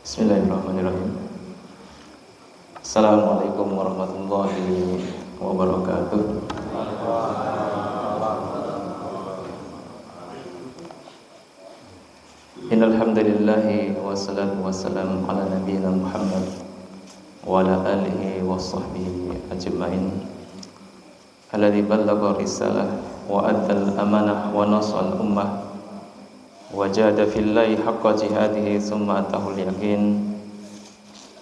Bismillahirrahmanirrahim. Assalamualaikum warahmatullahi wabarakatuh. Innal hamdalillahi wassalatu wassalamu ala nabiyyina Muhammad wa ala alihi wa sahbihi ajma'in. Alladzi ballagha risalah wa addal amanah wa nasal ummah wajada fillahi haqqa jihadihi summa atahul yakin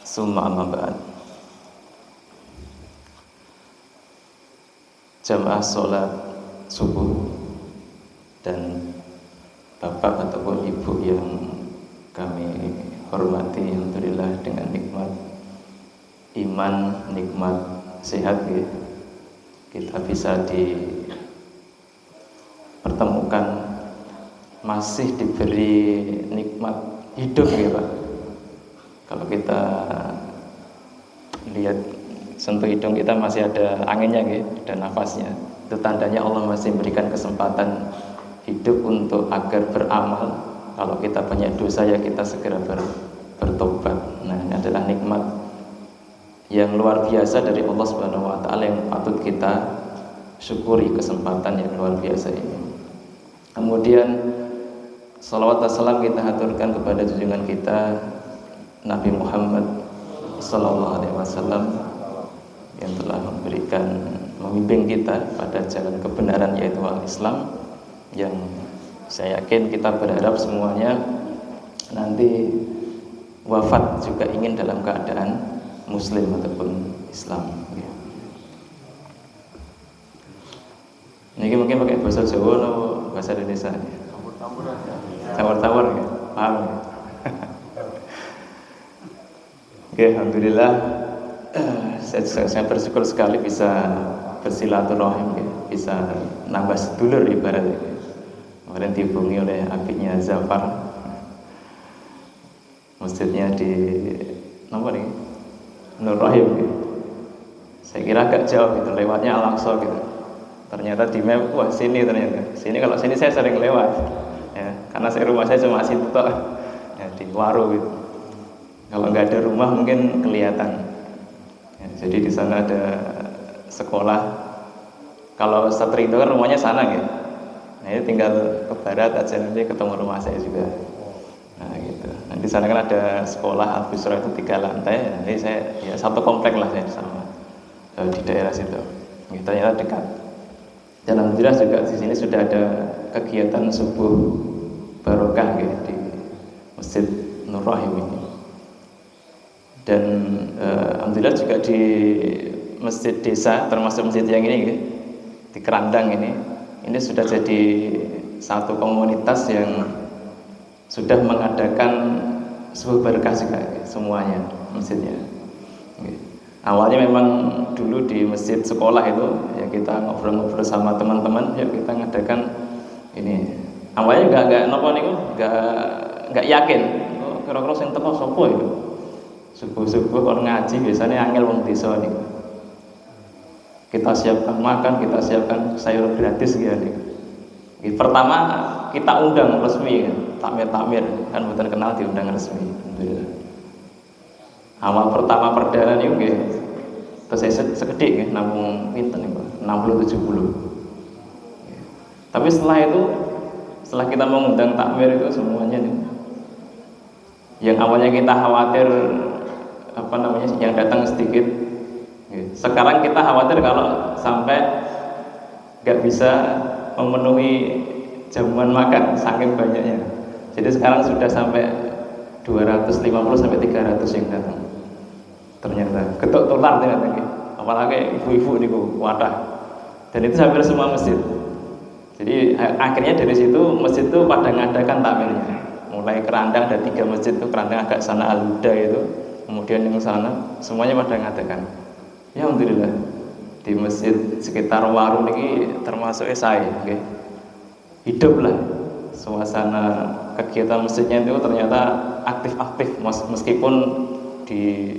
summa amma ba'd. Jamaah sholat subuh dan bapak ataupun ibu yang kami hormati, alhamdulillah dengan nikmat iman, nikmat sehat ya, kita bisa dipertemukan, masih diberi nikmat hidup ya Pak. Kalau kita lihat sentuh hidung kita masih ada anginnya ya, ada nafasnya. Itu tandanya Allah masih memberikan kesempatan hidup untuk agar beramal. Kalau kita banyak dosa ya kita segera bertobat. Nah, ini adalah nikmat yang luar biasa dari Allah Subhanahu wa taala yang patut kita syukuri, kesempatan yang luar biasa ini. Kemudian salawat dan salam kita haturkan kepada junjungan kita Nabi Muhammad sallallahu alaihi wasallam yang telah membimbing kita pada jalan kebenaran, yaitu al-Islam, yang saya yakin kita berharap semuanya nanti wafat juga ingin dalam keadaan muslim ataupun Islam. Ini mungkin pakai bahasa Jawa atau bahasa Indonesia? Campur-campur ya, paham ya? Oke, alhamdulillah saya bersyukur sekali bisa bersilaturahim ya, bisa nambah sedulur ibaratnya. Kemarin dihubungi oleh abinya Zafar, masjidnya di nomor ini Nur Rahim ya. Saya kira agak jauh gitu, lewatnya Al-Aqsa gitu. Ternyata di map, wah sini ternyata. Kalau sini saya sering lewat. Ya, karena rumah saya cuma situ toh, ya, di Waru gitu. Kalau nggak ada rumah mungkin kelihatan. Ya, jadi di sana ada sekolah. Kalau Satrindo kan rumahnya sana gitu. Nah ini tinggal ke barat aja nanti ketemu rumah saya juga. Nah gitu. Nah di sana kan ada sekolah Al-Busra itu 3 lantai. Nanti saya ya satu komplek lah saya sama di daerah situ. Gitu, ternyata dekat. Dan alhamdulillah juga di sini sudah ada kegiatan subuh barokah gitu, di Masjid Nur Rahim ini. Dan alhamdulillah juga di masjid desa, termasuk masjid yang ini gitu, di Kerandang ini sudah jadi satu komunitas yang sudah mengadakan subuh barokah juga gitu, semuanya masjidnya. Gitu. Awalnya memang dulu di masjid sekolah itu ya kita ngobrol-ngobrol sama teman-teman, ya kita ngadakan ini. Awalnya nggak yakin. Oh, kira-kira sing teko sapa itu. Subuh-subuh kalau ngaji biasanya angel wong desa nih. Kita siapkan makan, kita siapkan sayur gratis gitu nih. Pertama kita undang resmi kan, takmir kan bukan kenal diundang resmi. Alhamdulillah. Awal pertama perdana niku nggih terus saya sekedhik nggih namung pinten niku 60-70. Tapi setelah kita mengundang takmir itu semuanya nih, yang awalnya kita khawatir yang datang sedikit, sekarang kita khawatir kalau sampai nggak bisa memenuhi jamuan makan saking banyaknya. Jadi sekarang sudah sampai 250 sampai 300 yang datang. Ternyata ketuk tular ternyata, apalagi ibu-ibu niku wadah. Dan itu hampir semua masjid. Jadi akhirnya dari situ masjid itu pada ngadakan takmirnya. Mulai Kerandang ada 3 masjid tuh, Kerandang agak sana Al-Huda itu, kemudian yang sana semuanya pada ngadakan. Ya alhamdulillah di masjid sekitar Waru niki termasuk saya, okay. Hiduplah suasana kegiatan masjidnya itu ternyata aktif-aktif meskipun di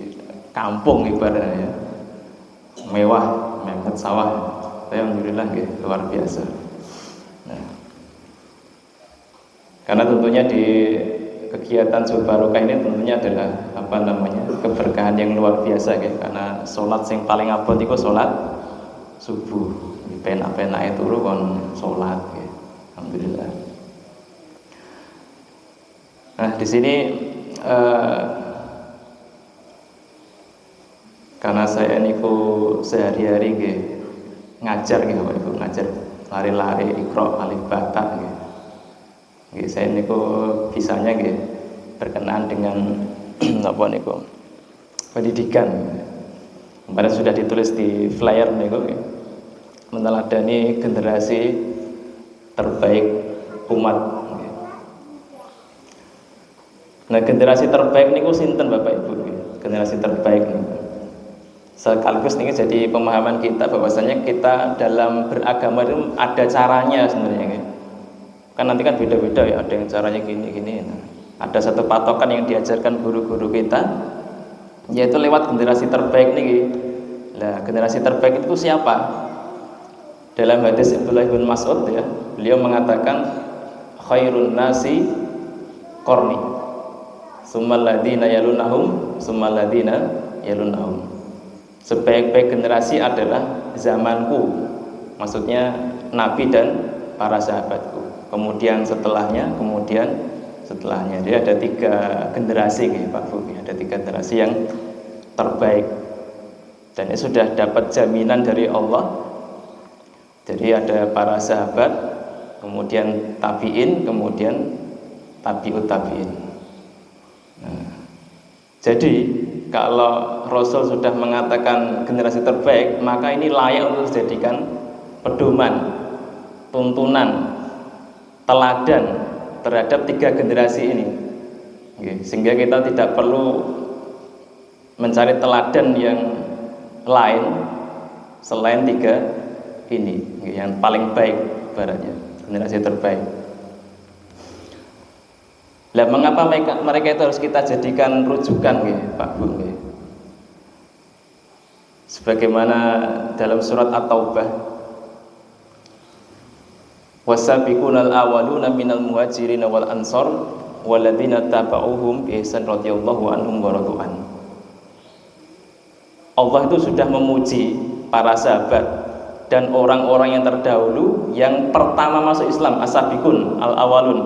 kampung ibaratnya mewah, mepet sawah. Alhamdulillah luar biasa. Nah, karena tentunya di kegiatan Subuh Barokah ini tentunya adalah keberkahan yang luar biasa ya, karena sholat yang paling abot itu sholat subuh. Penak-penak itu kon sholat ya. Alhamdulillah. Nah di sini karena saya niku sehari-hari nggih ngajar nggih Bapak Ibu, ngajar lari-lari Iqra alif bata nggih. Nggih saya niku bisanya nggih berkenaan dengan apa niku pendidikan. Kemarin sudah ditulis di flyer niku nggih. Meneladani generasi terbaik umat. Nah generasi terbaik niku sinten Bapak Ibu? Generasi terbaik niku. Sekaligus ini jadi pemahaman kita bahwasanya kita dalam beragama itu ada caranya sebenarnya. Kan nanti kan beda-beda ya, ada yang caranya gini-gini. Nah, ada satu patokan yang diajarkan guru-guru kita, yaitu lewat generasi terbaik nih. Nah generasi terbaik itu siapa? Dalam hadis Abdullah bin Mas'ud ya, beliau mengatakan khairun nasi qarni, summal ladina yalunahum, summal ladina yalunahum. Sebaik-baik generasi adalah zamanku, maksudnya Nabi dan para sahabatku. Kemudian setelahnya. Jadi ada 3 generasi Pak Bu, ada 3 generasi yang terbaik. Dan ini sudah dapat jaminan dari Allah. Jadi ada para sahabat, kemudian tabi'in, kemudian tabi'ut tabi'in. Nah, jadi kalau Rasul sudah mengatakan generasi terbaik, maka ini layak untuk dijadikan pedoman, tuntunan, teladan terhadap 3 generasi ini. Sehingga kita tidak perlu mencari teladan yang lain selain 3 ini, yang paling baik ibaratnya, generasi terbaik. Lah mengapa mereka itu harus kita jadikan rujukan Pak Bu? Sebagaimana dalam surat At-Taubah, wasabiqunal awwaluna minal muhajirin wal ansor walladzina tabauhum bi ihsan radhiyallahu anhum wa radu'an. Allah itu sudah memuji para sahabat dan orang-orang yang terdahulu yang pertama masuk Islam, as-sabiqun al-awwalun,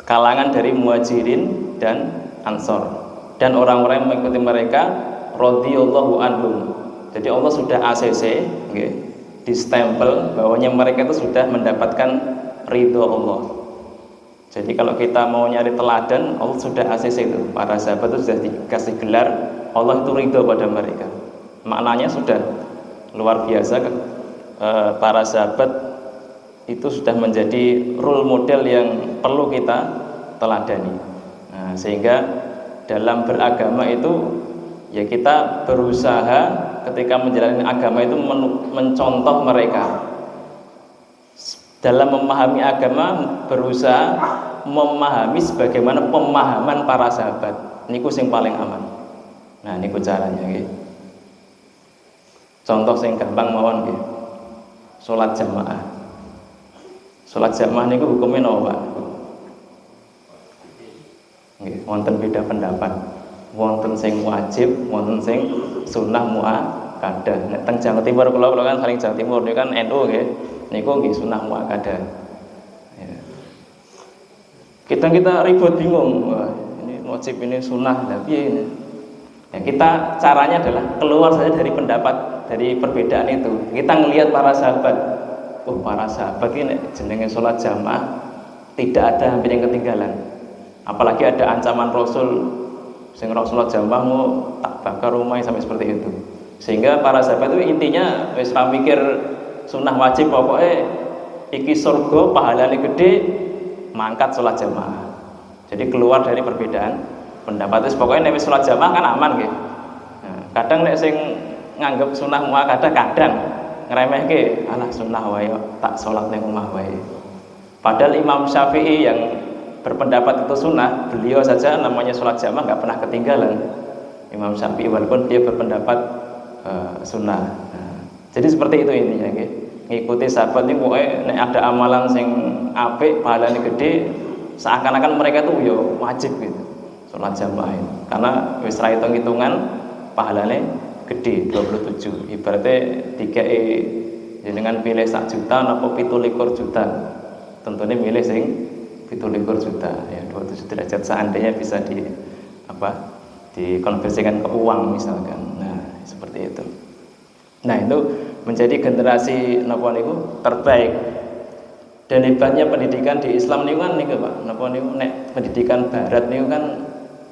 kalangan dari muhajirin dan ansor, dan orang-orang yang mengikuti mereka radhiyallahu anhum. Jadi Allah sudah ACC distempel bahwanya mereka itu sudah mendapatkan ridho Allah. Jadi kalau kita mau nyari teladan, Allah sudah ACC itu, para sahabat itu sudah dikasih gelar Allah itu ridho pada mereka. Maknanya sudah luar biasa. Para sahabat itu sudah menjadi role model yang perlu kita teladani. Nah, sehingga dalam beragama itu ya kita berusaha ketika menjalani agama itu mencontoh mereka. Dalam memahami agama berusaha memahami sebagaimana pemahaman para sahabat. Niku sing paling aman. Nah niku caranya gitu. Contoh sing gampang mawon nggih. Salat jamaah. Salat jamaah niku hukumnya napa, Pak? Nggih, wonten beda pendapat. Wonten sing wajib, wonten sing sunah muakkadah. Nek teng Jawa Timur kula kan saling Jawa Timur niku kan NU nggih. Niku nggih sunah muakkadah. Ya. Kita ribut bingung. Wah, ini wajib ini sunah, lah piye ini? Ya, kita caranya adalah keluar saja dari pendapat, dari perbedaan itu. Kita ngelihat para sahabat. Oh, para sahabat ini jenenge sholat jamaah tidak ada hampir yang ketinggalan. Apalagi ada ancaman Rasul, sing sholat jamaah mau tak bakar rumah sampai seperti itu. Sehingga para sahabat itu intinya wis mikir sunah wajib pokoknya iki surga pahalane gede, mangkat sholat jamaah. Jadi keluar dari perbedaan pendapat. Pokoknya nek sholat jamaah kan aman nggih. Nah, kadang nek sing nganggep sunah muakkadah kadang ngremehke, alah sunah wae tak sholat ning omah wae. Padahal Imam Syafi'i yang berpendapat itu sunnah, beliau saja namanya sholat jamaah nggak pernah ketinggalan. Imam Syafi'i walaupun dia berpendapat sunnah. Nah, jadi seperti itu intinya nggih. Ngikuti sahabat ini pokoknya nek ada amalan sing apik pahalane gede, seakan-akan mereka tuh ya wajib gitu sholat jamaah itu. Karena wis ra hitung-hitungan pahalanya gede 27. Ibaratnya jenengan pilih 1 juta napa 17 juta. Tentunya milih sing 17 juta ya, 27 derajat seandainya bisa dikonversikan ke uang misalkan. Nah, seperti itu. Nah, itu menjadi generasi napa niku terbaik. Dan hebatnya pendidikan di Islam niku kan niku Pak, napa niku nek pendidikan barat niku kan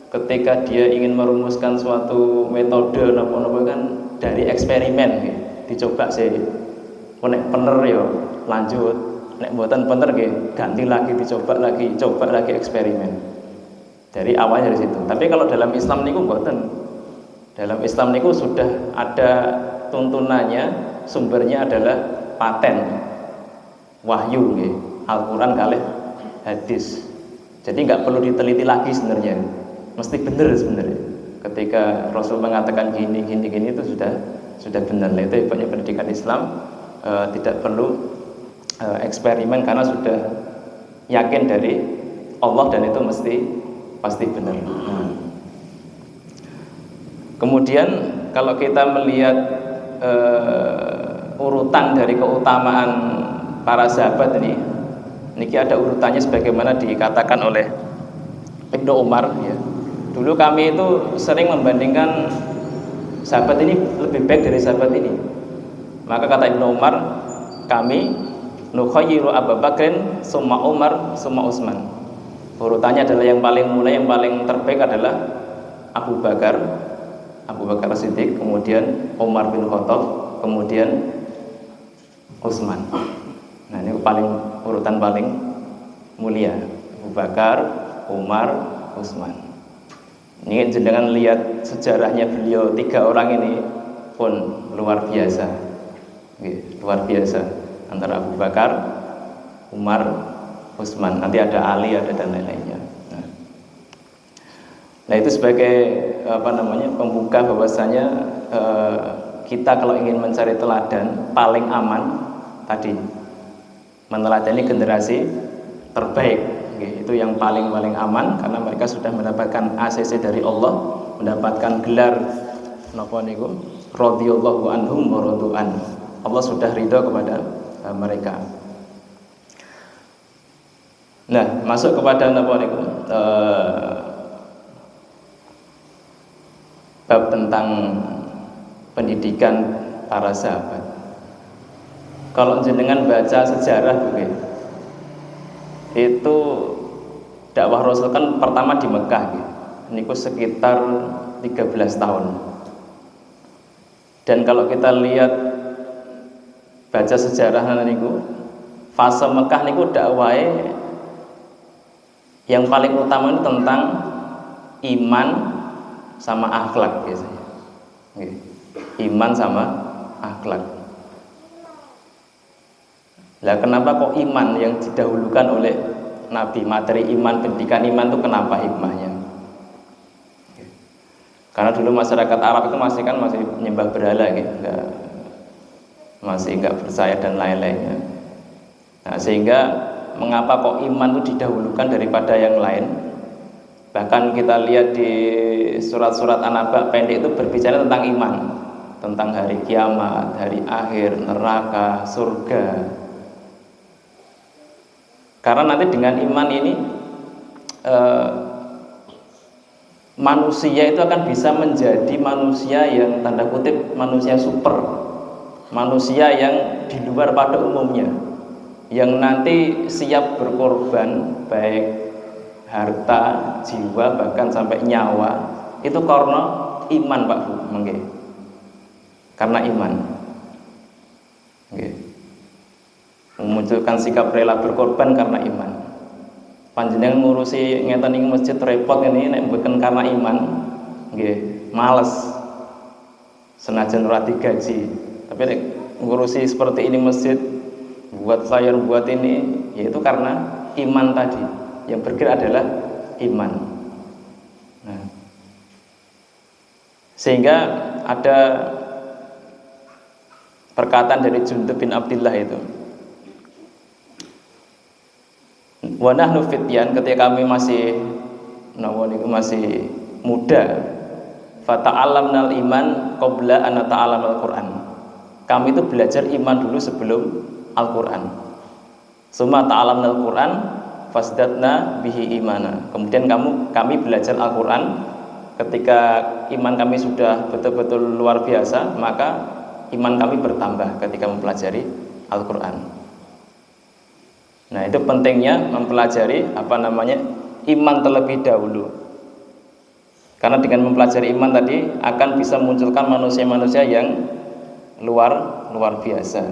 ketika dia ingin merumuskan suatu metode napa-napa kan dari eksperimen nggih, dicoba sih. Nek bener ya lanjut, nek mboten bener nggih ganti lagi, coba lagi eksperimen. Dari awalnya dari situ. Tapi kalau dalam Islam niku mboten. Dalam Islam niku sudah ada tuntunannya, sumbernya adalah paten. Wahyu nggih, Al-Qur'an kalih hadis. Jadi nggak perlu diteliti lagi sebenarnya. Mesti benar sebenarnya. Ketika Rasul mengatakan gini itu sudah benar. Itu hebatnya pendidikan Islam, tidak perlu eksperimen karena sudah yakin dari Allah dan itu pasti benar. Kemudian kalau kita melihat urutan dari keutamaan para sahabat ini ada urutannya sebagaimana dikatakan oleh Ibnu Umar ya. Dulu kami itu sering membandingkan sahabat ini lebih baik dari sahabat ini. Maka kata Ibnu Umar, kami nukhayyiru Abu Bakrin summa Umar summa Utsman. Urutannya adalah yang paling terbaik adalah Abu Bakar Siddiq, kemudian Umar bin Khattab, kemudian Utsman. Nah, ini urutan paling mulia, Abu Bakar, Umar, Utsman. Ini jenengan lihat sejarahnya beliau 3 orang ini pun luar biasa. Luar biasa antara Abu Bakar, Umar, Utsman. Nanti ada Ali, ada dan lain-lainnya. Nah, itu sebagai pembuka bahwasanya kita kalau ingin mencari teladan paling aman tadi meneladani generasi terbaik, itu yang paling aman karena mereka sudah mendapatkan ACC dari Allah, mendapatkan gelar napa niku radhiyallahu anhum wa radu'an. Allah sudah ridha kepada mereka. Nah, masuk kepada napa niku bab tentang pendidikan para sahabat. Kalau jenengan baca sejarah itu dakwah Rasul kan pertama di Mekah niku sekitar 13 tahun. Dan kalau kita lihat baca sejarah niku fase Mekah niku dakwahe yang paling utama itu tentang iman sama akhlak biasanya. Iman sama akhlak. Lah kenapa kok iman yang didahulukan oleh Nabi, materi iman, pendidikan iman itu kenapa hikmahnya? Karena dulu masyarakat Arab itu masih menyembah berhala masih enggak percaya dan lain-lainnya. Nah, sehingga mengapa kok iman itu didahulukan daripada yang lain? Bahkan kita lihat di surat-surat An-Naba pendek itu berbicara tentang iman, tentang hari kiamat, hari akhir, neraka, surga. Karena nanti dengan iman ini manusia itu akan bisa menjadi manusia yang tanda kutip manusia super, manusia yang di luar pada umumnya, yang nanti siap berkorban baik harta, jiwa, bahkan sampai nyawa itu karena iman Pak Bu, karena iman. Memunculkan sikap rela berkorban karena iman. Panjenengan ngurusi ngeten ing masjid repot ini nek mboten karena iman, males. Senajan ora digaji, tapi nek ngurusi seperti ini masjid, buat flyer buat ini, yaitu karena iman tadi. Yang bergerak adalah iman. Nah, sehingga ada perkataan dari Jundub bin Abdillah itu, Wa nahnu fityan, ketika kami masih masih muda, fata'allamnal iman qabla an nata'allamal Qur'an. Kami itu belajar iman dulu sebelum Al-Qur'an. Summa ta'allamnal Qur'an fasdatna bihi imana. Kemudian kami belajar Al-Qur'an. Ketika iman kami sudah betul-betul luar biasa, maka iman kami bertambah ketika mempelajari Al-Qur'an. Nah, itu pentingnya mempelajari iman terlebih dahulu. Karena dengan mempelajari iman tadi akan bisa munculkan manusia-manusia yang luar biasa.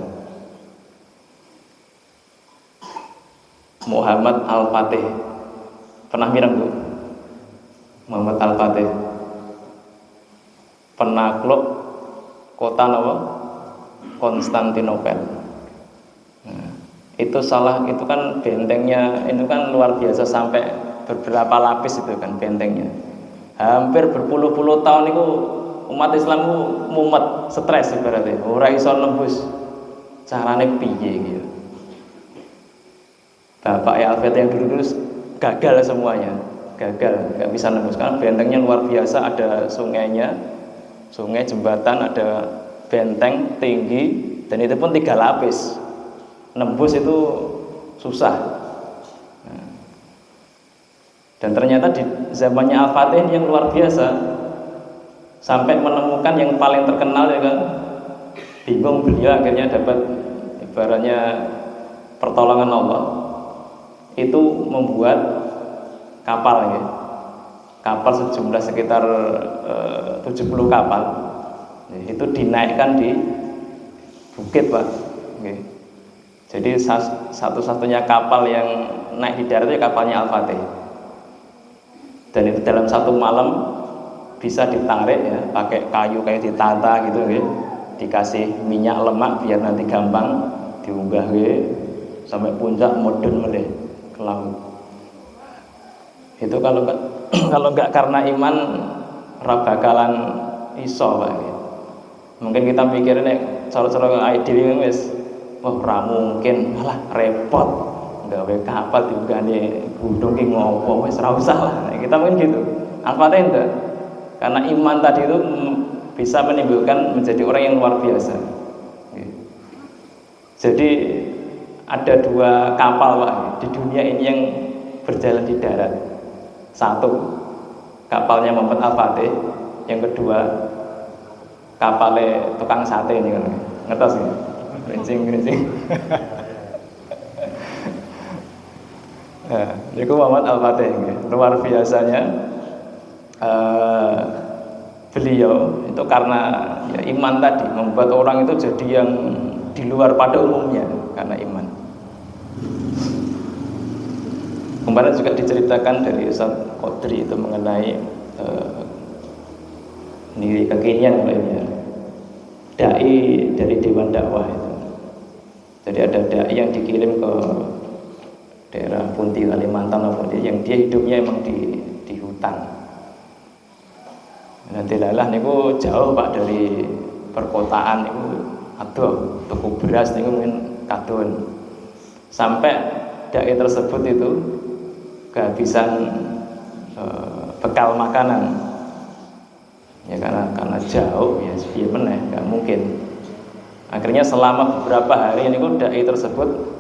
Muhammad Al-Fatih, pernah mirang Bu? Muhammad Al-Fatih, penakluk kota Konstantinopel. Nah, itu kan bentengnya itu kan luar biasa, sampai beberapa lapis itu kan bentengnya. Hampir berpuluh-puluh tahun itu umat Islam itu mumet, stres ibaratnya. Ora iso nembus, carane piye gitu. Bapak Al-Fatih yang dulu gagal semuanya, nggak bisa nembus karena bentengnya luar biasa, ada sungai, jembatan, ada benteng tinggi, dan itu pun 3 lapis. Nembus itu susah. Dan ternyata di zamannya Al-Fatih yang luar biasa, sampai menemukan yang paling terkenal, ya kan, bingung beliau akhirnya dapat ibaratnya pertolongan Allah, itu membuat kapal, ya. Kapal sejumlah sekitar 70 kapal, ya, itu dinaikkan di bukit, Pak, ya. Jadi satu-satunya kapal yang naik di darat itu kapalnya Al-Fatih, dan itu dalam 1 malam bisa ditarik, ya, pakai kayu ditata gitu, ya. Dikasih minyak lemak biar nanti gampang diunggah, ya, sampai puncak modern meleh ke laut. Itu kalau nggak karena iman bakalan iso, Pak, ya. Mungkin kita mikirnya cara-cara ideal wis wah mungkin, malah repot gawe kapal diunggahne gunung ki ngopo, wis ora usah lah. Nah, kita mungkin gitu. Al-Fatih enggak, karena iman tadi itu bisa menimbulkan menjadi orang yang luar biasa. Jadi ada 2 kapal, Pak, di dunia ini yang berjalan di darat. 1 kapalnya Muhammad Al-Fatih, yang kedua kapalnya tukang sate ini kan, ngertos ya? Gerincing. Nah, itu Muhammad Al-Fatih, luar biasanya beliau itu karena ya, iman tadi membuat orang itu jadi yang di luar pada umumnya karena iman. Kemarin juga diceritakan dari Ustaz Qadri itu mengenai ini kekinian lainnya, dai dari Dewan Dakwah itu. Jadi ada dai yang dikirim ke daerah Punti Kalimantan yang dia hidupnya emang di hutan. Nanti lalah niku jauh, Pak, dari perkotaan niku, aduh tuku beras niku mungkin kadon. Sampai dai tersebut itu kehabisan bekal makanan, ya karena jauh, ya sepiye meneh, nggak mungkin. Akhirnya selama beberapa hari niku dai tersebut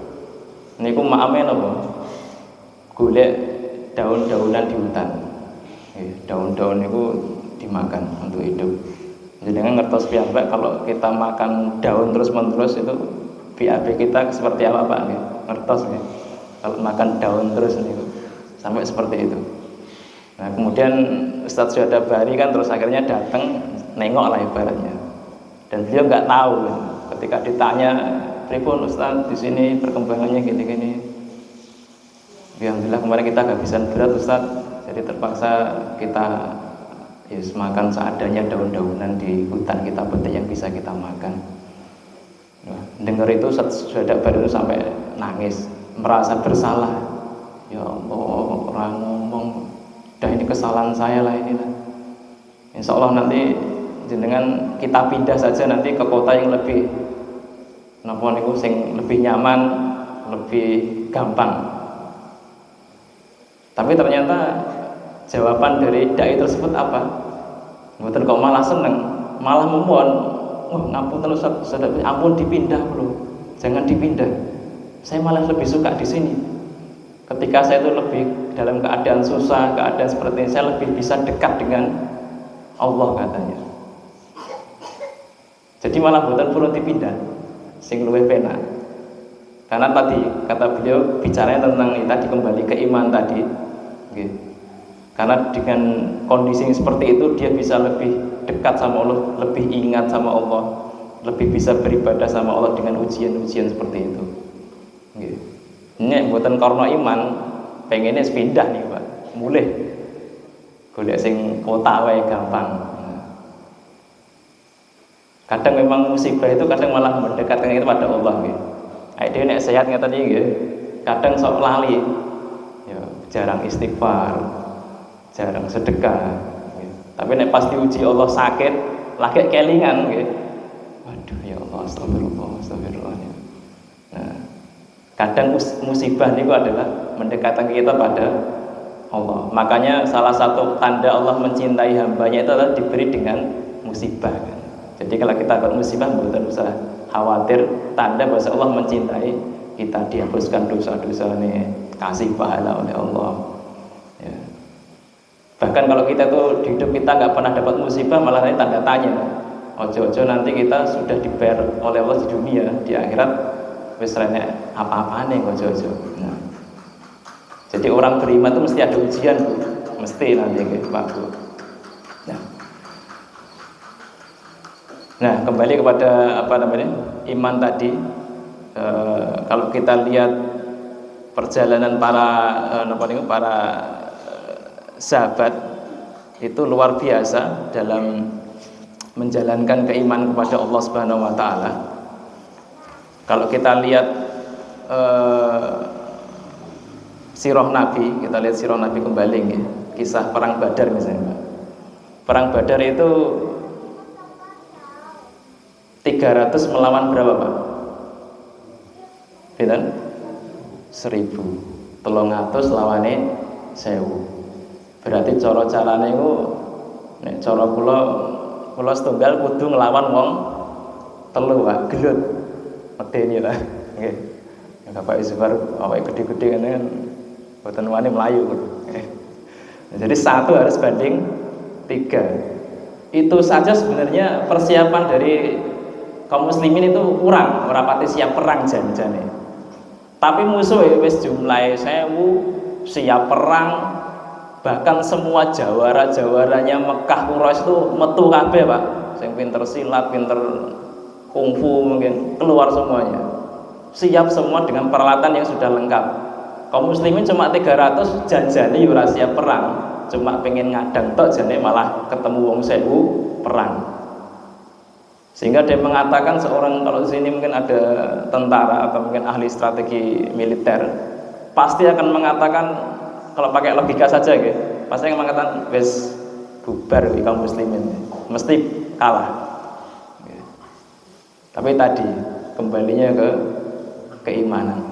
niku maame napa golek daun-daunan di hutan. Daun-daun niku dimakan untuk hidup. Jadi ngertos piyambak kalau kita makan daun terus-menerus itu BAB kita seperti apa, Pak? Ngertos ya. Kalau makan daun terus niku sampai seperti itu. Nah, kemudian Ustadz Syuhada-Bahri kan terus akhirnya datang nengok lah ibaratnya. Dan beliau nggak tahu kan. Ketika ditanya, "Pripun Ustadz di sini perkembangannya gini-gini?" Alhamdulillah kemarin kita kehabisan berat, Ustadz. Jadi terpaksa kita makan seadanya daun-daunan di hutan kita, petik yang bisa kita makan. Nah, dengar itu Ustadz Syuhada-Bahri itu sampai nangis, merasa bersalah. Ya Allah, orang ngomong, dah ini kesalahan saya lah inilah. Insya Allah nanti jenengan kita pindah saja nanti ke kota yang lebih sing lebih nyaman, lebih gampang. Tapi ternyata jawaban dari dai tersebut apa? Mboten kok malah seneng, malah memohon, wah ngapunten Ustaz, ampun dipindah bro, jangan dipindah. Saya malah lebih suka di sini. Ketika saya itu lebih dalam keadaan susah, keadaan seperti ini, saya lebih bisa dekat dengan Allah katanya. Jadi malah mboten purun dipindah, sing luwih penak. Karena tadi kata beliau bicaranya tentang tadi kembali ke iman tadi. Okay. Karena dengan kondisi seperti itu dia bisa lebih dekat sama Allah, lebih ingat sama Allah, lebih bisa beribadah sama Allah dengan ujian-ujian seperti itu. Okay. Ini buatan karena iman, pengennya pindah nih Pak, mulai golek sing kota wae gampang. Kadang memang musibah itu kadang malah mendekatkan kita pada Allah. Gitu. Ayo nek sehat ngeten iki nggih. Kadang sok lali. Ya, jarang istighfar, jarang sedekah. Gitu. Tapi nek pas diuji Allah sakit, lagi kelingan nggih. Waduh ya Allah, astagfirullah, astagfirullah. Nah, kadang musibah niku adalah mendekatkan kita pada Allah. Makanya salah satu tanda Allah mencintai hambanya itu adalah diberi dengan musibah. Jadi kalau kita bermusibah bukan usah khawatir, tanda bahwa Allah mencintai kita, dihapuskan dosa-dosa ini, kasih pahala oleh Allah. Ya. Bahkan kalau kita tuh di hidup kita nggak pernah dapat musibah, malah ini tanda tanya. Ojo-ojo nanti kita sudah dibayar oleh Allah di dunia, di akhirat wis rene apa-apaan nih ojo-ojo. Nah. Jadi orang beriman itu mesti ada ujian, mesti nanti gitu, Pak Bu. Nah, kembali kepada apa namanya iman tadi. Kalau kita lihat perjalanan para sahabat itu luar biasa dalam menjalankan keimanan kepada Allah Subhanahu Wa Taala. Kalau kita lihat sirah Nabi, kita lihat sirah Nabi kembali, ya. Kisah perang Badar misalnya. Perang Badar itu 300 melawan berapa Pak? Pinten? 1000. 300 lawane 1000. Berarti cara carane iku nek cara kula setunggal kudu nglawan wong 3 Pak, gelut. Medeni lah. Nggih. Bapak Isbar awake gede-gede ngene kan boten wani mlayu. Jadi 1 harus banding 3. Itu saja sebenarnya persiapan dari kaum muslimin itu kurang, merapati siap perang jan-jane. Tapi musuh wis jumlahe 1000, siap perang. Bahkan semua jawara-jawaranya Mekah Quraisy itu metu kabeh, Pak. Sing pinter silat, pinter kungfu mungkin keluar semuanya. Siap semua dengan peralatan yang sudah lengkap. Kaum muslimin cuma 300 janjane yo ora siap perang. Cuma pengen ngadang tok jane malah ketemu wong 1000 perang. Sehingga dia mengatakan seorang, kalau di sini mungkin ada tentara atau mungkin ahli strategi militer, pasti akan mengatakan, kalau pakai logika saja gitu, pasti akan mengatakan wes bubar kaum muslimin, mesti kalah. Tapi tadi kembalinya ke keimanan.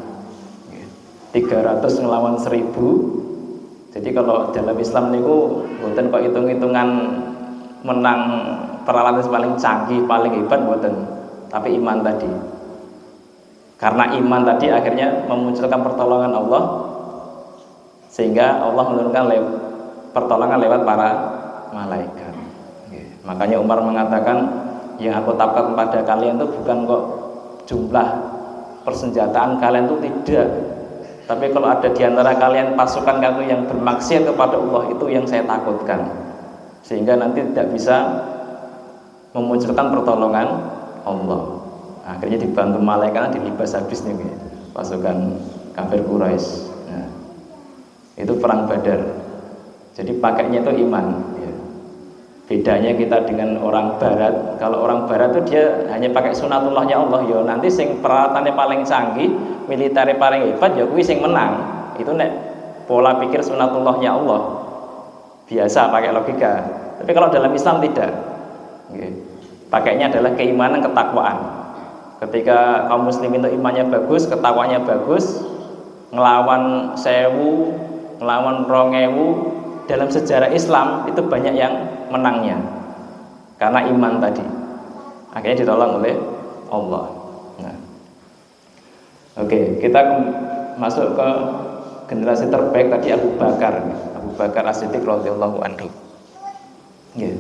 300 ngelawan 1000. Jadi kalau dalam Islam niku mboten kok hitung-hitungan menang peralatan paling canggih, paling hebat mboten, tapi iman tadi. Karena iman tadi akhirnya memunculkan pertolongan Allah, sehingga Allah menurunkan pertolongan lewat para malaikat. Makanya Umar mengatakan, yang aku tatapkan pada kalian itu bukan kok jumlah persenjataan kalian itu tidak, tapi kalau ada di antara kalian pasukan kalian yang bermaksiat kepada Allah, itu yang saya takutkan, sehingga nanti tidak bisa memunculkan pertolongan Allah. Akhirnya dibantu malaikat, dilibas habis nih pasukan kafir Quraisy. Nah, itu perang Badar. Jadi pakainya itu iman. Ya. Bedanya kita dengan orang Barat. Kalau orang Barat itu dia hanya pakai sunatullahnya Allah. Ya nanti sing peralatannya paling canggih, militernya paling hebat, ya kuwi sing menang. Itu nek pola pikir sunatullahnya Allah. Biasa pakai logika. Tapi kalau dalam Islam tidak. Pakainya adalah keimanan, ketakwaan. Ketika kaum muslimin itu imannya bagus, ketakwanya bagus, ngelawan 1000, ngelawan 2000 dalam sejarah Islam itu banyak yang menangnya karena iman tadi, akhirnya ditolong oleh Allah. Nah, oke, kita masuk ke generasi terbaik tadi, Abu Bakar As-Siddiq radhiyallahu anhu. Yeah.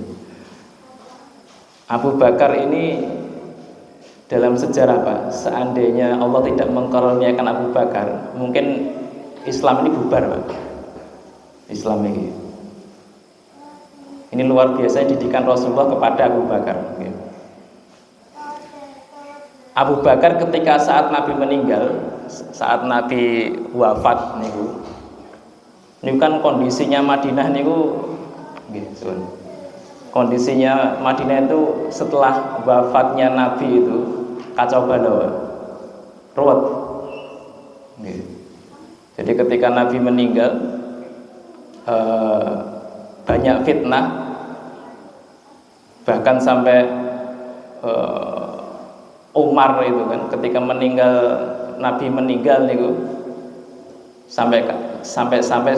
Abu Bakar ini dalam sejarah Pak, seandainya Allah tidak mengkaruniakan Abu Bakar, mungkin Islam ini bubar Pak. Islam ini luar biasa didikan Rasulullah kepada Abu Bakar. Abu Bakar ketika saat Nabi meninggal, saat Nabi wafat ini kan kondisinya Madinah kondisinya Madinah itu setelah wafatnya Nabi itu kacau balau, ruwet. Jadi ketika Nabi meninggal, banyak fitnah, bahkan sampai Umar itu kan ketika Nabi meninggal sampai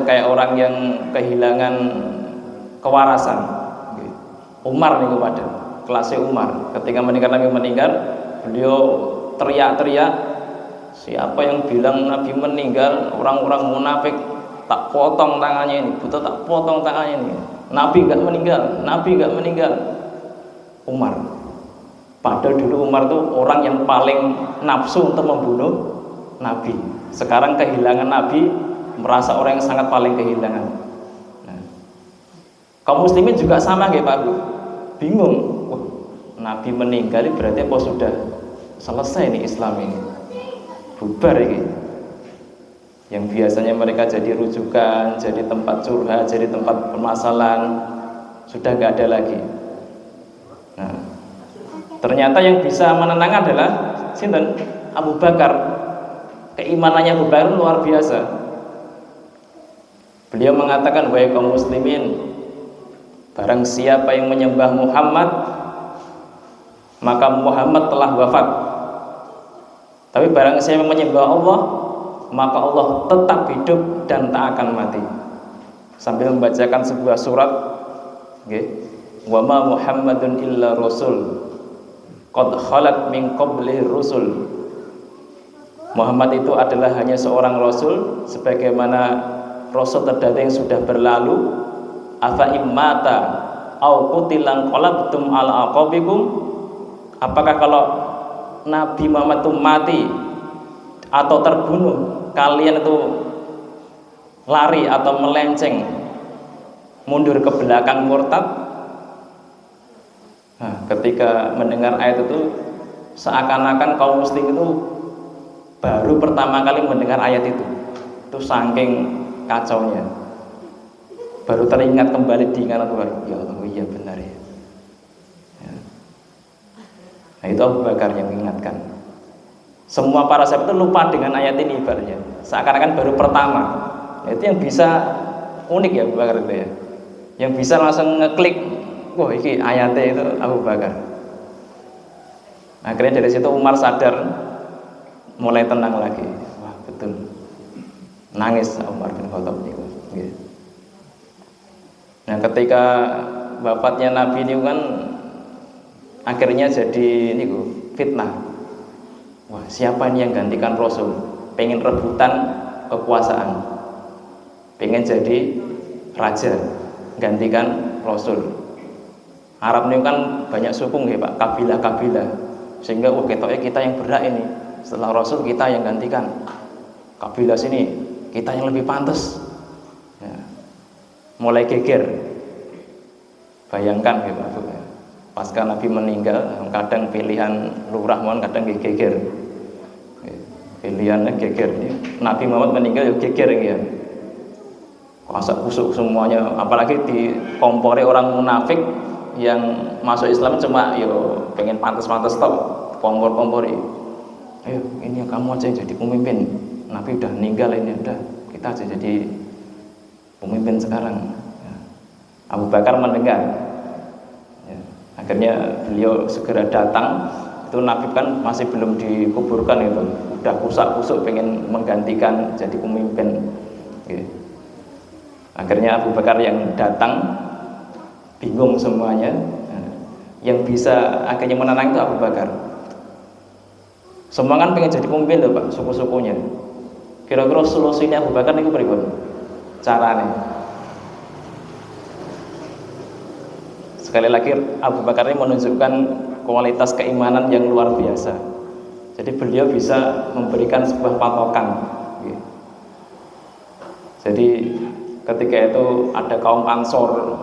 kayak orang yang kehilangan kewarasan. Umar pada kelasnya Umar ketika Nabi meninggal, beliau teriak-teriak, siapa yang bilang Nabi meninggal, orang-orang munafik, tak potong tangannya ini, betul tak potong tangannya ini. Nabi enggak meninggal. Umar. Padahal dulu Umar itu orang yang paling nafsu untuk membunuh Nabi. Sekarang kehilangan Nabi, merasa orang yang sangat paling kehilangan. Nah, kaum muslimin juga sama kayak Pak Bu. Bingung. Wah, Nabi meninggal berarti apa sudah selesai nih Islam ini? Bubar ini. Yang biasanya mereka jadi rujukan, jadi tempat curhat, jadi tempat permasalahan, sudah gak ada lagi. Nah, ternyata yang bisa menenang adalah sinten? Abu Bakar. Keimanannya Abu Bakar luar biasa. Beliau mengatakan, wahai kaum muslimin, barang siapa yang menyembah Muhammad, maka Muhammad telah wafat. Tapi barang siapa yang menyembah Allah, maka Allah tetap hidup dan tak akan mati. Sambil membacakan sebuah surat, wa ma Muhammadun illa rasul qad khalat min qablihi rusul. Muhammad itu adalah hanya seorang rasul sebagaimana rasul terdahulu yang sudah berlalu. Afa immata au qutilan qalabtum ala aqabikum. Apakah kalau Nabi Muhammad itu mati atau terbunuh, kalian itu lari atau melenceng mundur ke belakang murtad? Nah, ketika mendengar ayat itu, seakan-akan kaum muslim itu baru pertama kali mendengar ayat itu saking kacaunya, baru teringat kembali diingat Tuhan. Ya Allah, iya benar ya. Nah, itu Abu Bakar yang mengingatkan. Semua para sahabat itu lupa dengan ayat ini ibaratnya, seakan-akan baru pertama. Nah, itu yang bisa unik ya Abu Bakar itu ya, yang bisa langsung ngeklik, wah ini ayatnya itu Abu Bakar. Akhirnya dari situ Umar sadar, mulai tenang lagi. Wah betul, nangis Umar bin Khattab itu. Nah ketika wafatnya Nabi ini kan akhirnya jadi ini fitnah. Wah siapa ini yang gantikan Rasul? Pengen rebutan kekuasaan, pengen jadi raja, gantikan Rasul. Arab ini kan banyak suku ya Pak, kabilah-kabilah, sehingga kita yang berhak ini, setelah Rasul kita yang gantikan. Kabilah sini kita yang lebih pantas ya. Mulai geger. Bayangkan ya Pak, pasca Nabi meninggal, kadang pilihan lurah mohon kadang geger, pilihannya geger. Nabi Muhammad meninggal ya geger ya, kasak kusuk semuanya, apalagi dikompori orang munafik yang masuk Islam cuma yo pengen pantas-pantas top, kompor-kompori. Ayo ini yang kamu aja jadi pemimpin, Nabi udah meninggal ini, udah kita aja jadi pemimpin sekarang. Abu Bakar mendengar. Akhirnya beliau segera datang. Itu Nabi kan masih belum dikuburkan itu, udah kusak-kusuk pengen menggantikan jadi pemimpin. Akhirnya Abu Bakar yang datang, bingung semuanya. Yang bisa akhirnya menenang itu Abu Bakar. Semua kan pengen jadi pemimpin loh Pak, suku-sukunya. Kira-kira solusinya Abu Bakar itu bagaimana? Caranya. Sekali lagi Abu Bakar ini menunjukkan kualitas keimanan yang luar biasa. Jadi beliau bisa memberikan sebuah patokan. Jadi ketika itu ada kaum Ansor,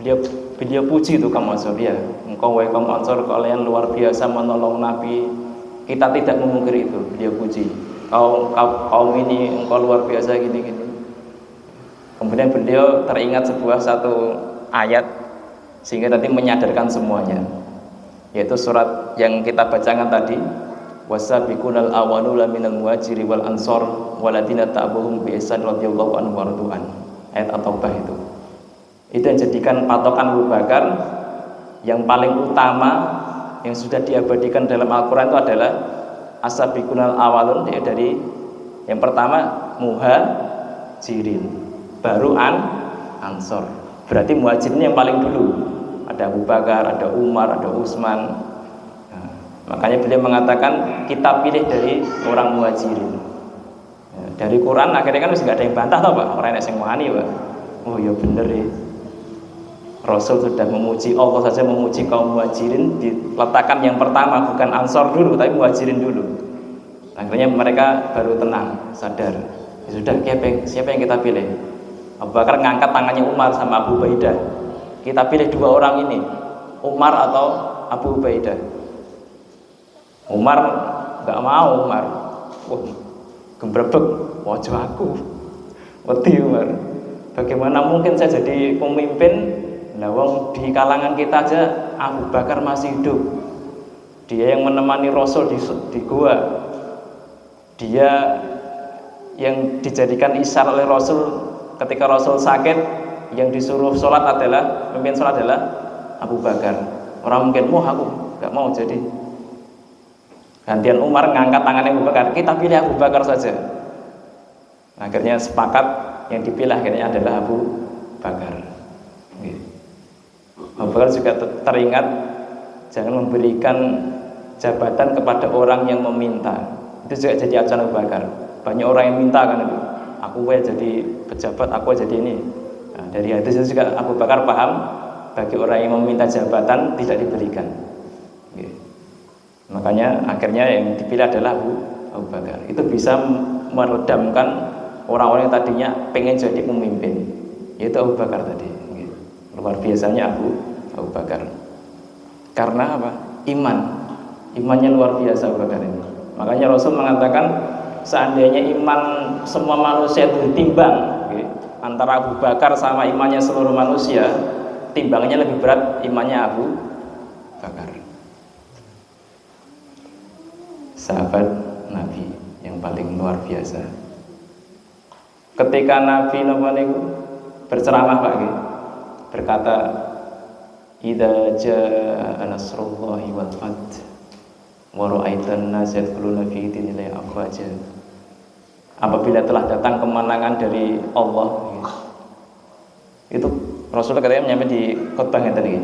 ya, beliau puji itu kaum Ansor, ya, engkau wahai kaum Ansor, kalian luar biasa menolong Nabi. Kita tidak memungkiri itu, beliau puji. Kaum ini engkau luar biasa gini-gini. Kemudian beliau teringat satu ayat sehingga nanti menyadarkan semuanya, yaitu surat yang kita bacakan tadi, wasabiqunal awwaluna minal muhajiri wal ansor waladina ta'abuhum bi ihsan radhiyallahu anhum wa radu'an. Ayat At-Taubah itu yang jadikan patokan Abu Bakar. Yang paling utama yang sudah diabadikan dalam Al-Quran itu adalah asabiqunal awwalun, ya, dari yang pertama muhajirin, baru ansor. Berarti muhajirin yang paling dulu. Ada Abu Bakar, ada Umar, ada Utsman. Nah, makanya beliau mengatakan kita pilih dari orang muhajirin. Ya, dari Quran akhirnya kan nggak ada yang bantah tau Pak, orang yang wani Pak. Oh ya bener ya. Rasul sudah memuji, Allah saja memuji kaum muhajirin, diletakkan yang pertama bukan ansor dulu tapi muhajirin dulu. Akhirnya mereka baru tenang, sadar. Ya sudah, siapa yang kita pilih? Abu Bakar ngangkat tangannya Umar sama Abu Ubaidah. Kita pilih dua orang ini, Umar atau Abu Ubaidah. Umar nggak mau, Umar. Gembrebek, wajah aku. Wedi Umar. Bagaimana mungkin saya jadi pemimpin? Nah, wong di kalangan kita aja Abu Bakar masih hidup. Dia yang menemani Rasul di gua. Dia yang dijadikan isyarat oleh Rasul ketika Rasul sakit, yang disuruh sholat adalah, pemimpin sholat adalah Abu Bakar. Orang mungkin, aku nggak mau jadi. Gantian Umar ngangkat tangannya Abu Bakar, kita pilih Abu Bakar saja. Akhirnya sepakat, yang dipilih akhirnya adalah Abu Bakar. Abu Bakar juga teringat jangan memberikan jabatan kepada orang yang meminta. Itu juga jadi ajaran Abu Bakar. Banyak orang yang minta kan itu, aku jadi pejabat, aku jadi ini. Nah, dari hadis itu juga Abu Bakar paham bagi orang yang meminta jabatan tidak diberikan. Makanya akhirnya yang dipilih adalah Abu Bakar. Itu bisa meredamkan orang-orang yang tadinya pengen jadi pemimpin, yaitu Abu Bakar tadi. Luar biasanya Abu Bakar. Karena apa? Imannya luar biasa Abu Bakar ini. Makanya Rasul mengatakan seandainya iman semua manusia itu ditimbang, antara Abu Bakar sama imannya seluruh manusia, timbangnya lebih berat imannya Abu Bakar. Sahabat Nabi yang paling luar biasa. Ketika Nabi berceramah Pak, berkata, idza jaa nasrullahi wal fath wa ra'aitan nas yadkhuluna fi dinillahi afwaja. Apabila telah datang kemenangan dari Allah, itu Rasulullah katanya menyampaikan di khutbahnya tadi,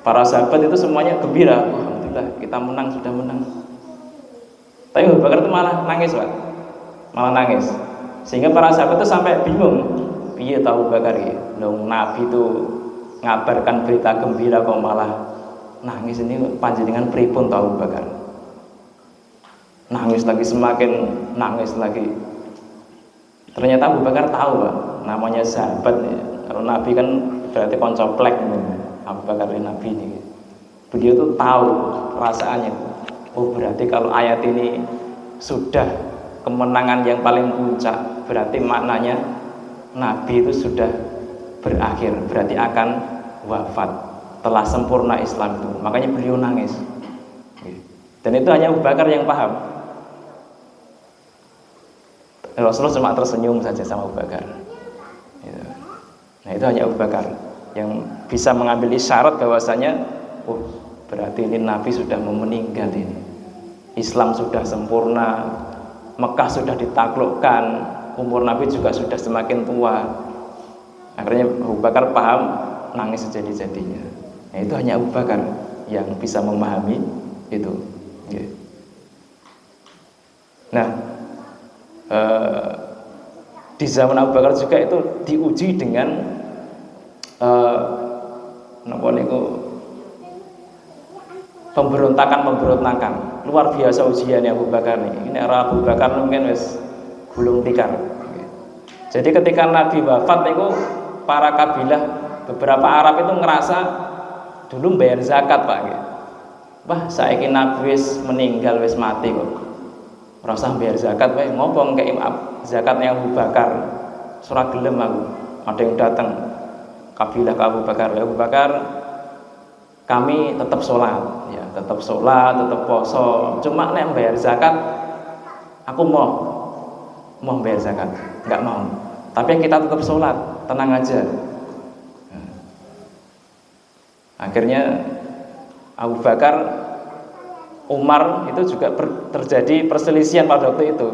para sahabat itu semuanya gembira, alhamdulillah kita menang, sudah menang. Tapi Abu Bakar itu malah nangis Pak, malah nangis, sehingga para sahabat itu sampai bingung, piye tahu Bakar ya, dong Nabi itu ngabarkan berita gembira kok malah nangis, ini panjenengan pripun tahu Bakar. Nangis lagi, semakin nangis lagi. Ternyata Abu Bakar tahu Pak, namanya sahabat ya. Kalau Nabi kan berarti koncoplek. Abu Bakar ini Nabi ini, beliau tuh tahu perasaannya. Oh berarti kalau ayat ini sudah kemenangan yang paling puncak, berarti maknanya Nabi itu sudah berakhir, berarti akan wafat, telah sempurna Islam itu. Makanya beliau nangis. Dan itu hanya Abu Bakar yang paham. Rasulullah cuma tersenyum saja sama Abu Bakar. Nah itu hanya Abu Bakar yang bisa mengambil isyarat bahwasanya, oh berarti ini Nabi sudah mau meninggal ini. Islam sudah sempurna, Mekah sudah ditaklukkan, umur Nabi juga sudah semakin tua. Akhirnya Abu Bakar paham, nangis sejadi-jadinya. Nah, itu hanya Abu Bakar yang bisa memahami itu. Nah, di zaman Abu Bakar juga itu diuji dengan pemberontakan luar biasa ujiannya Abu Bakar nih. Ini era Abu Bakar mungkin wis gulung tikar. Jadi ketika Nabi wafat itu para kabilah beberapa Arab itu ngerasa dulu bayar zakat Pak. Wah saiki Nabi wis meninggal wis mati kok. Ora usah bayar zakat wae ngopong kayak zakatnya Abu Bakar. Surah gelem aku. Ada yang datang kabilah ke Abu Bakar. Ya Abu Bakar kami tetap sholat, ya tetap sholat, tetap poso. Cuma nek bayar zakat, aku mau bayar zakat, nggak mau. Tapi kita tetap sholat, tenang aja. Akhirnya Abu Bakar, Umar itu juga terjadi perselisihan pada waktu itu.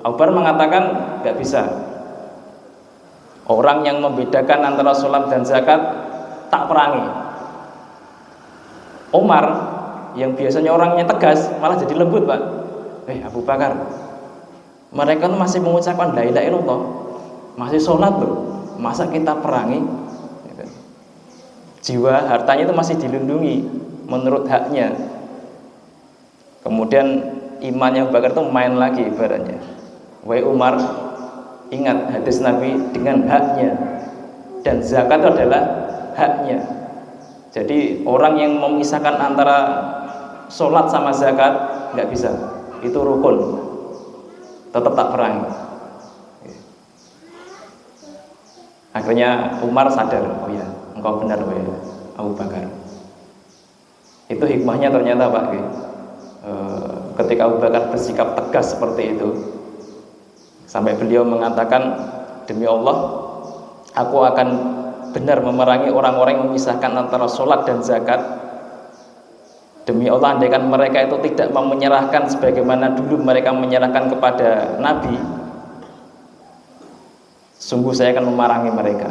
Abu Bakar mengatakan nggak bisa. Orang yang membedakan antara sholat dan zakat tak perangi. Umar yang biasanya orangnya tegas malah jadi lembut Pak. Abu Bakar, mereka tuh masih mengucapkan la ilaha illallah, masih sholat loh, masa kita perangi? Jiwa hartanya itu masih dilindungi menurut haknya. Kemudian imannya Abu Bakar itu main lagi ibaratnya. Wahai Umar, ingat hadis Nabi dengan haknya, dan zakat itu adalah haknya. Jadi orang yang memisahkan antara sholat sama zakat nggak bisa, itu rukun, tetap tak perangi. Akhirnya Umar sadar, oh ya, engkau benar Abu Bakar. Itu hikmahnya ternyata Pak. Ketika Abu Bakar bersikap tegas seperti itu, sampai beliau mengatakan, demi Allah, aku akan benar memerangi orang-orang yang memisahkan antara sholat dan zakat. Demi Allah, andaikan mereka itu tidak mau menyerahkan sebagaimana dulu mereka menyerahkan kepada Nabi, sungguh saya akan memerangi mereka.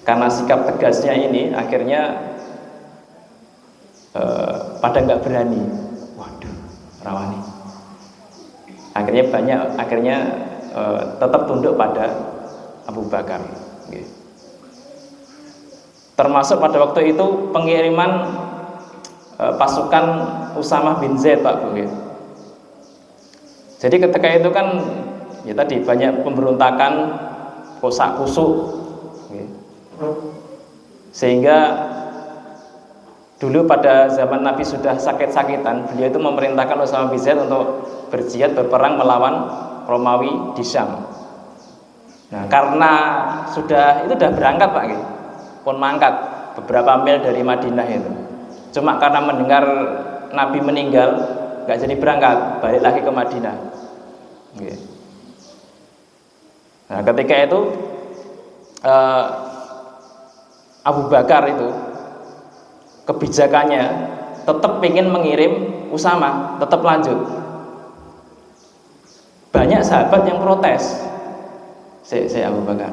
Karena sikap tegasnya ini, akhirnya pada nggak berani. Waduh, rawani. Akhirnya tetap tunduk pada Abu Bakar. Termasuk pada waktu itu pengiriman pasukan Usamah bin Zaid Pak Bu. Jadi ketika itu kan ya tadi banyak pemberontakan, kosak kusuk, sehingga dulu pada zaman Nabi sudah sakit-sakitan, beliau itu memerintahkan Usamah bin Zaid untuk berjihad berperang melawan Romawi di Syam. Nah, karena sudah berangkat Pak, pun mangkat beberapa mil dari Madinah itu. Cuma karena mendengar Nabi meninggal, nggak jadi berangkat, balik lagi ke Madinah. Nah, ketika itu Abu Bakar itu kebijakannya tetap ingin mengirim Usamah, tetap lanjut. Banyak sahabat yang protes. Saya Abu Bakar,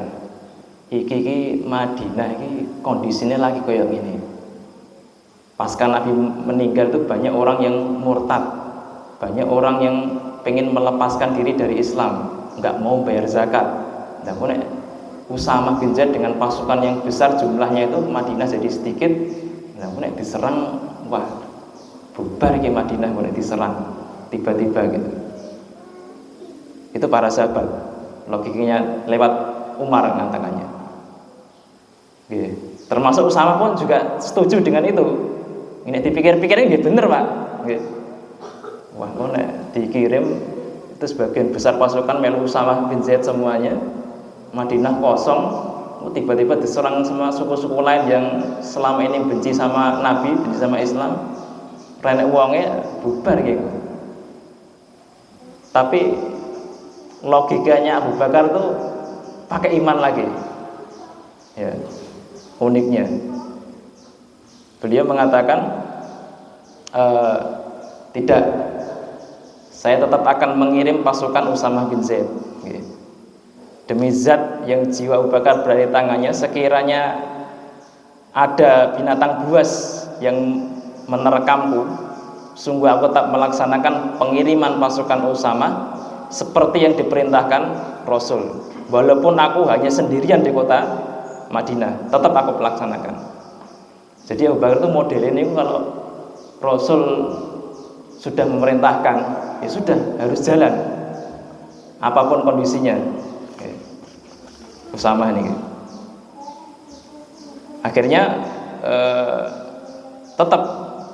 iki Madinah iki kondisinya lagi kayak gini. Pasca Nabi meninggal itu banyak orang yang murtad, banyak orang yang pengen melepaskan diri dari Islam, nggak mau bayar zakat. Nah, kemudian Usamah bin Zaid dengan pasukan yang besar jumlahnya itu, Madinah jadi sedikit. Nah, kemudian diserang, wah bubar ke Madinah, kemudian diserang tiba-tiba gitu. Itu para sahabat. Logikanya lewat Umar mengatakannya. Termasuk Usamah pun juga setuju dengan itu. Ini dipikir-pikir ini bener Pak. Wah, kok nek dikirim itu sebagian besar pasukan melu Usamah bin Zaid semuanya, Madinah kosong, tiba-tiba diserang sama suku-suku lain yang selama ini benci sama Nabi, benci sama Islam, renek uangnya bubar gitu. Tapi logikanya Abu Bakar tuh pakai iman lagi. Ya, uniknya beliau mengatakan tidak, saya tetap akan mengirim pasukan Usamah bin Zaid. Demi zat yang jiwa Abu Bakar berada di tangannya, sekiranya ada binatang buas yang menerkamku, sungguh aku tak melaksanakan pengiriman pasukan Usama seperti yang diperintahkan Rasul. Walaupun aku hanya sendirian di kota Madinah, tetap aku pelaksanakan. Jadi Abu Bakar itu model ini, kalau Rasul sudah memerintahkan, ya sudah, harus jalan apapun kondisinya. Usama ini akhirnya tetap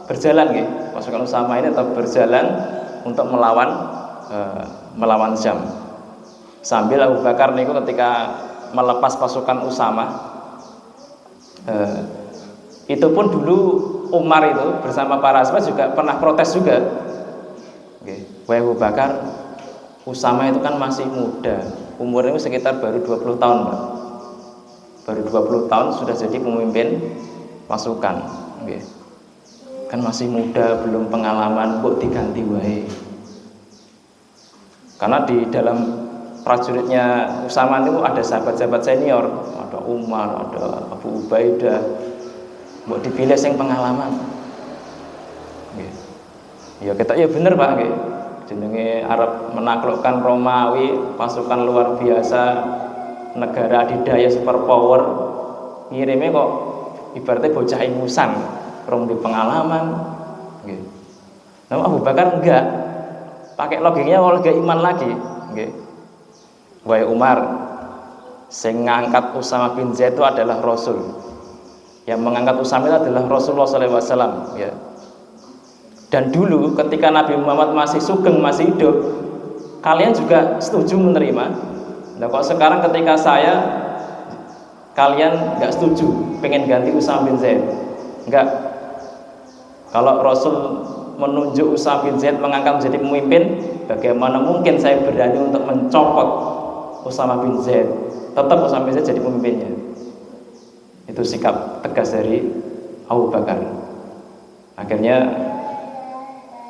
berjalan, pasukan Usama ini tetap berjalan untuk melawan Syam. Sambil Abu Bakar niku ketika melepas pasukan Usama, itu pun dulu Umar itu bersama para sahabat juga pernah protes juga. Wahai Abu Bakar, Usama itu kan masih muda, umurnya sekitar baru 20 tahun, Pak. Baru 20 tahun sudah jadi pemimpin pasukan. Kan masih muda, belum pengalaman, kok diganti wae. Karena di dalam prajuritnya Usama itu ada sahabat-sahabat senior, ada Umar, ada Abu Ubaidah, mau dipilih yang pengalaman. Ya kita ya bener Pak, jenenge Arab menaklukkan Romawi, pasukan luar biasa, negara adidaya superpower, ngirimnya kok ibaratnya bocah ingusan, rong di pengalaman. Nah Abu Bakar enggak, pakai logiknya warga iman lagi. Wahai Umar, sing ngangkat Usama bin Zaid itu adalah Rasul. Yang mengangkat Usama itu adalah Rasulullah SAW. Dan dulu ketika Nabi Muhammad masih sugeng, masih hidup, kalian juga setuju menerima. Nah kok sekarang ketika saya, kalian nggak setuju, pengen ganti Usama bin Zaid? Enggak. Kalau Rasul menunjuk Usama bin Zaid, mengangkat menjadi pemimpin, bagaimana mungkin saya berani untuk mencopot Usama bin Zaid? Tetap Usama bin Zaid jadi pemimpinnya. Itu sikap tegas dari Abu Bakar. Akhirnya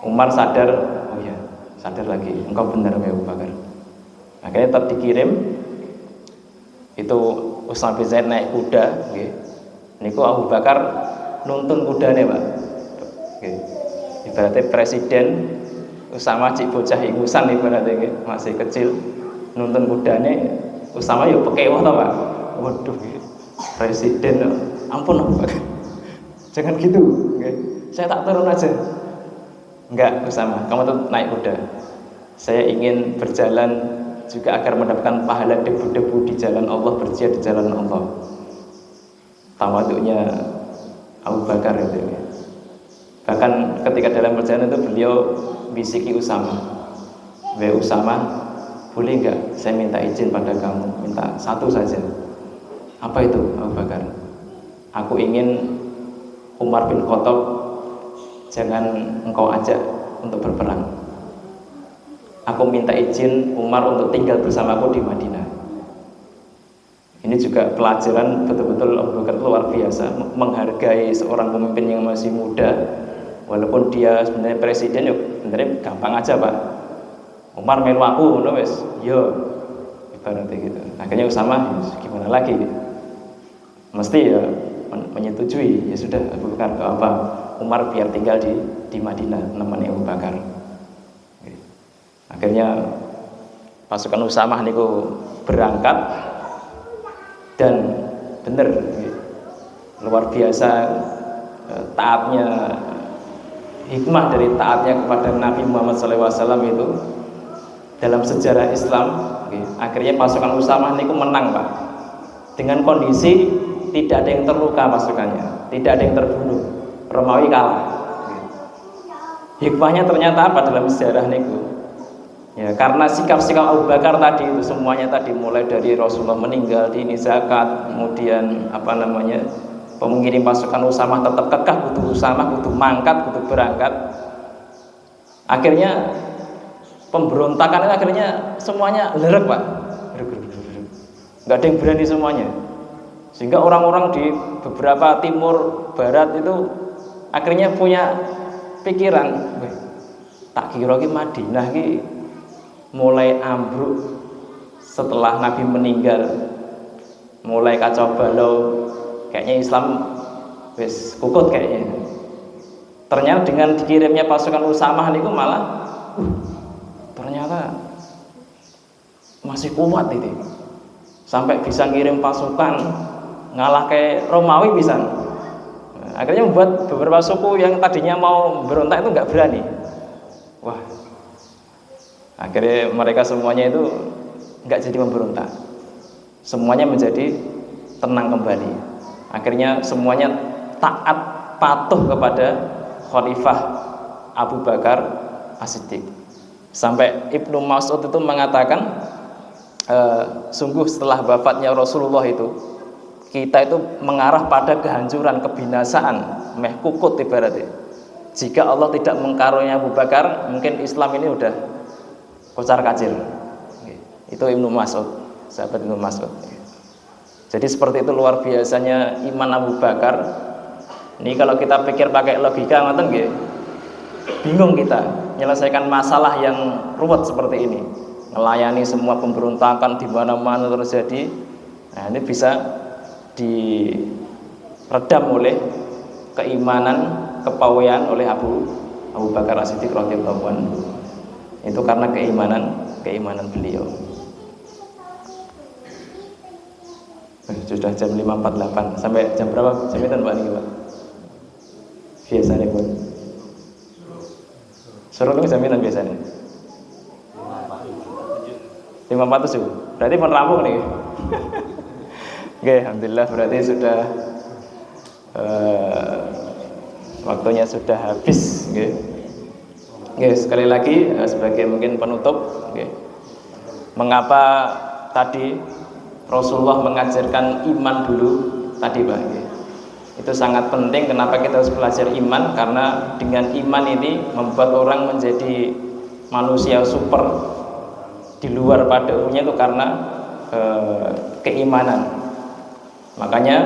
Umar sadar, oh ya, sadar lagi, engkau benar Abu Bakar. Akhirnya tetap dikirim. Itu Usama bin Zaid naik kuda, niku Abu Bakar nuntun kudanya Pak. Ibaratnya presiden Usama cik bocah ingusan, ibaratnya masih kecil, nuntun kudanya. Usama ya pekewah tau Pak. Waduh, presiden, ampun Abu Bakar, jangan gitu, saya tak turun aja. Enggak Usama, kamu tuh naik kuda. Saya ingin berjalan juga agar mendapatkan pahala debu-debu di jalan Allah, berjihad di jalan Allah. Tawaduknya Abu Bakar itu. Bahkan ketika dalam perjalanan itu beliau bisiki Usama, wahai Usama, boleh enggak saya minta izin pada kamu, minta satu saja. Apa itu Abu Bakar? Aku ingin Umar bin Khattab jangan engkau ajak untuk berperang. Aku minta izin Umar untuk tinggal bersamaku di Madinah. Ini juga pelajaran betul-betul Abu Bakar luar biasa, menghargai seorang pemimpin yang masih muda. Walaupun dia sebenarnya presiden, yuk sebenarnya gampang aja Pak. Umar melu aku, no wes, yo, ibaratnya gitu. Akhirnya Usama, gimana lagi? Mesti ya menyetujui. Ya sudah Abu Bakar, gak apa. Umar biar tinggal di Madinah, nemani Abu Bakar. Akhirnya pasukan Usama niku berangkat, dan bener luar biasa taatnya, hikmah dari taatnya kepada Nabi Muhammad SAW itu dalam sejarah Islam. Akhirnya pasukan Usama niku menang Pak, dengan kondisi tidak ada yang terluka pasukannya, tidak ada yang terbunuh, Romawi kalah. Hikmahnya ternyata apa dalam sejarah niku? Ya karena sikap-sikap Abu Bakar tadi itu semuanya tadi, mulai dari Rasulullah meninggal, ini zakat, kemudian pengirim pasukan Usama tetap kekeh, kudu Usama, kudu mangkat, kudu berangkat. Akhirnya pemberontakan itu akhirnya semuanya lerek Pak, nggak ada yang berani semuanya. Sehingga orang-orang di beberapa timur barat itu akhirnya punya pikiran, tak kira ki Madinah ki mulai ambruk setelah Nabi meninggal, mulai kacau balau, kayaknya Islam wis kukut kayaknya. Ternyata dengan dikirimnya pasukan Usamah niku malah ternyata masih kuat itu, sampai bisa ngirim pasukan ngalah ke Romawi bisa. Akhirnya membuat beberapa suku yang tadinya mau berontak itu nggak berani. Wah, akhirnya mereka semuanya itu nggak jadi memberontak, semuanya menjadi tenang kembali. Akhirnya semuanya taat patuh kepada Khalifah Abu Bakar As-Siddiq. Sampai Ibnu Mas'ud itu mengatakan, sungguh setelah wafatnya Rasulullah itu, kita itu mengarah pada kehancuran, kebinasaan, meh kukut ibaratnya. Jika Allah tidak mengkaruniai Abu Bakar, mungkin Islam ini udah kocar kacir. Itu Ibnu Mas'ud, sahabat Ibnu Mas'ud. Jadi seperti itu luar biasanya iman Abu Bakar. Ini kalau kita pikir pakai logika ngoten nggih, bingung kita menyelesaikan masalah yang ruwet seperti ini. Melayani semua pemberontakan di mana-mana terjadi. Nah, ini bisa diredam oleh keimanan, kepawean oleh Abu Bakar As-Siddiq radhiyallahu anhu. Itu karena keimanan beliau. Sudah jam 5.48. Sampai jam berapa? Jam itu Pak niki, Pak? Biasanya pun. Suruh itu jaminan biasanya. 5.47. Berarti pun rampung nih. Oke, alhamdulillah berarti sudah waktunya sudah habis. Oke, sekali lagi sebagai mungkin penutup, mengapa tadi Rasulullah mengajarkan iman dulu tadi, Pak? Itu sangat penting. Kenapa kita harus belajar iman? Karena dengan iman ini membuat orang menjadi manusia super di luar pada umumnya, itu karena keimanan. Makanya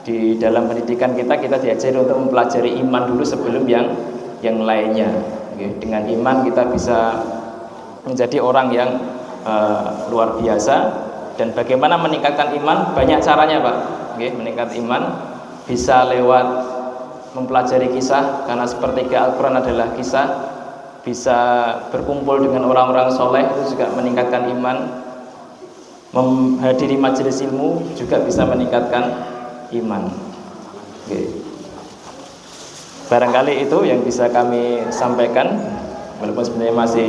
di dalam pendidikan kita diajari untuk mempelajari iman dulu sebelum yang lainnya. Dengan iman kita bisa menjadi orang yang luar biasa. Dan bagaimana meningkatkan iman? Banyak caranya, Pak. Meningkat iman bisa lewat mempelajari kisah, karena sepertiga Al-Quran adalah kisah. Bisa berkumpul dengan orang-orang soleh, itu juga meningkatkan iman. Menghadiri majelis ilmu juga bisa meningkatkan iman. Barangkali itu yang bisa kami sampaikan, walaupun sebenarnya masih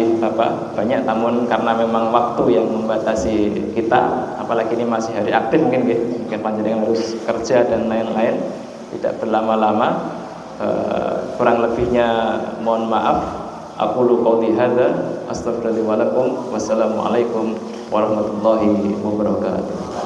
banyak, namun karena memang waktu yang membatasi kita, apalagi ini masih hari aktif, mungkin panjenengan harus kerja dan lain-lain, tidak berlama-lama. Kurang lebihnya mohon maaf. Aqulu qouli hadza astaghfirullahi wa lakum. Wassalamualaikum warahmatullahi wabarakatuh.